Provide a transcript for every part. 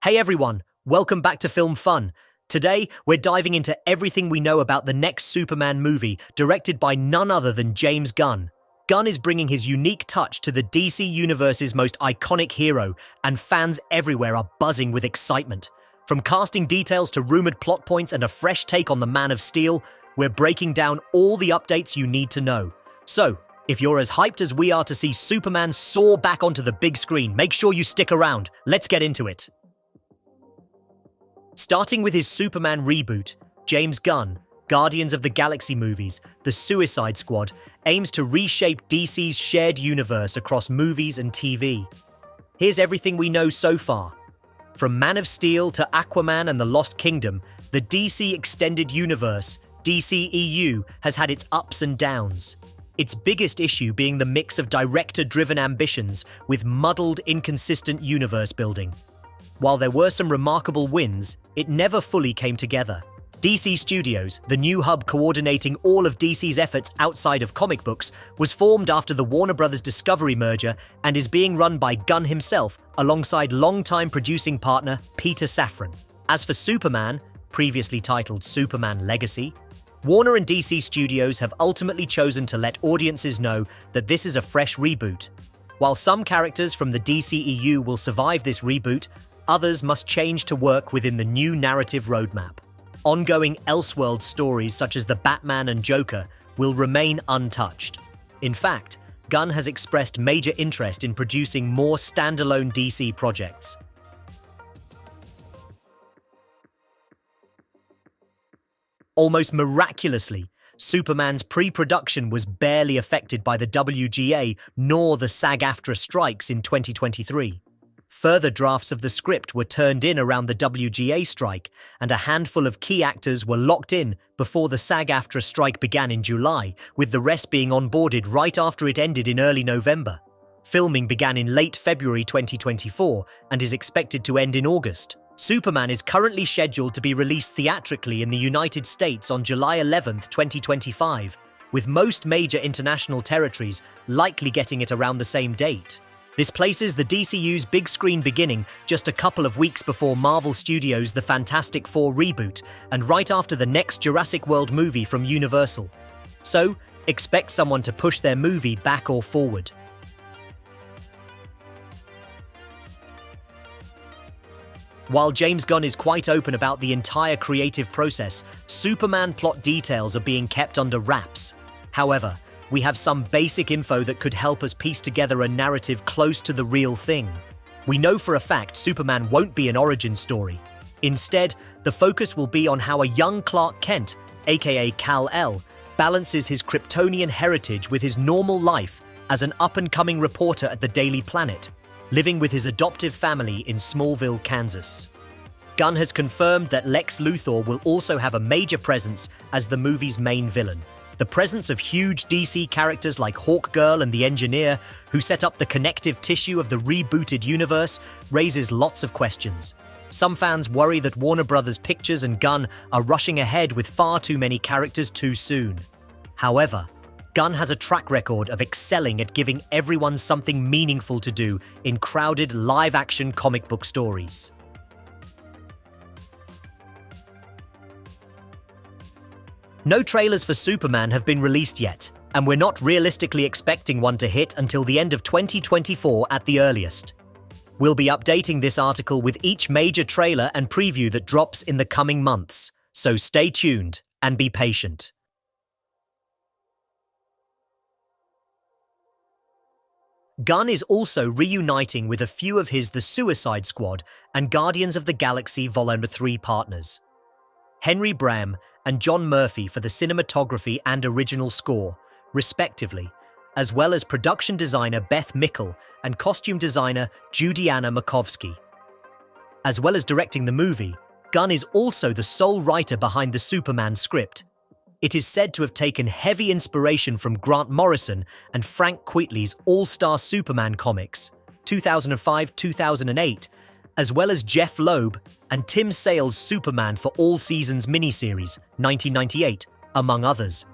Hey everyone, welcome back to Film Fun. Today, we're diving into everything we know about the next Superman movie, directed by none other than James Gunn. Gunn is bringing his unique touch to the DC Universe's most iconic hero, and fans everywhere are buzzing with excitement. From casting details to rumored plot points and a fresh take on the Man of Steel, we're breaking down all the updates you need to know. So, if you're as hyped as we are to see Superman soar back onto the big screen, make sure you stick around. Let's get into it. Starting with his Superman reboot, James Gunn, Guardians of the Galaxy movies, The Suicide Squad, aims to reshape DC's shared universe across movies and TV. Here's everything we know so far. From Man of Steel to Aquaman and the Lost Kingdom, the DC Extended Universe, DCEU, has had its ups and downs. Its biggest issue being the mix of director-driven ambitions with muddled, inconsistent universe building. While there were some remarkable wins, it never fully came together. DC Studios, the new hub coordinating all of DC's efforts outside of comic books, was formed after the Warner Bros. Discovery merger and is being run by Gunn himself alongside longtime producing partner Peter Safran. As for Superman, previously titled Superman Legacy, Warner and DC Studios have ultimately chosen to let audiences know that this is a fresh reboot. While some characters from the DCEU will survive this reboot, others must change to work within the new narrative roadmap. Ongoing Elseworld stories such as the Batman and Joker will remain untouched. In fact, Gunn has expressed major interest in producing more standalone DC projects. Almost miraculously, Superman's pre-production was barely affected by the WGA nor the SAG-AFTRA strikes in 2023. Further drafts of the script were turned in around the WGA strike, and a handful of key actors were locked in before the SAG-AFTRA strike began in July, with the rest being onboarded right after it ended in early November. Filming began in late February 2024 and is expected to end in August. Superman is currently scheduled to be released theatrically in the United States on July 11, 2025, with most major international territories likely getting it around the same date. This places the DCU's big screen beginning just a couple of weeks before Marvel Studios' The Fantastic Four reboot and right after the next Jurassic World movie from Universal. So, expect someone to push their movie back or forward. While James Gunn is quite open about the entire creative process, Superman plot details are being kept under wraps. However, we have some basic info that could help us piece together a narrative close to the real thing. We know for a fact Superman won't be an origin story. Instead, the focus will be on how a young Clark Kent, aka Kal-El, balances his Kryptonian heritage with his normal life as an up-and-coming reporter at the Daily Planet, living with his adoptive family in Smallville, Kansas. Gunn has confirmed that Lex Luthor will also have a major presence as the movie's main villain. The presence of huge DC characters like Hawkgirl and the Engineer, who set up the connective tissue of the rebooted universe, raises lots of questions. Some fans worry that Warner Bros. Pictures and Gunn are rushing ahead with far too many characters too soon. However, Gunn has a track record of excelling at giving everyone something meaningful to do in crowded live-action comic book stories. No trailers for Superman have been released yet, and we're not realistically expecting one to hit until the end of 2024 at the earliest. We'll be updating this article with each major trailer and preview that drops in the coming months, so stay tuned and be patient. Gunn is also reuniting with a few of his The Suicide Squad and Guardians of the Galaxy Vol. 3 partners. Henry Bram and John Murphy for the cinematography and original score, respectively, as well as production designer Beth Mickle and costume designer Judianna Makovsky. As well as directing the movie, Gunn is also the sole writer behind the Superman script. It is said to have taken heavy inspiration from Grant Morrison and Frank Quitely's All-Star Superman comics, 2005-2008, as well as Jeff Loeb and Tim Sale's Superman for All Seasons miniseries, 1998, among others.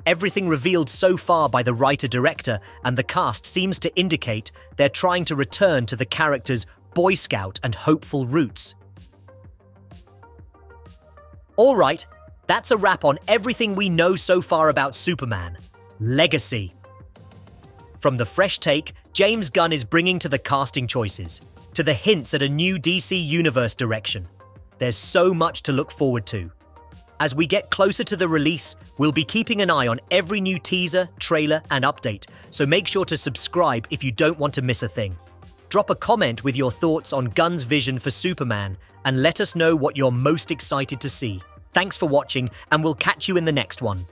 Everything revealed so far by the writer-director and the cast seems to indicate they're trying to return to the character's Boy Scout, and hopeful roots. Alright, that's a wrap on everything we know so far about Superman. Legacy. From the fresh take James Gunn is bringing to the casting choices, to the hints at a new DC Universe direction, there's so much to look forward to. As we get closer to the release, we'll be keeping an eye on every new teaser, trailer, and update, so make sure to subscribe if you don't want to miss a thing. Drop a comment with your thoughts on Gunn's vision for Superman, and let us know what you're most excited to see. Thanks for watching, and we'll catch you in the next one.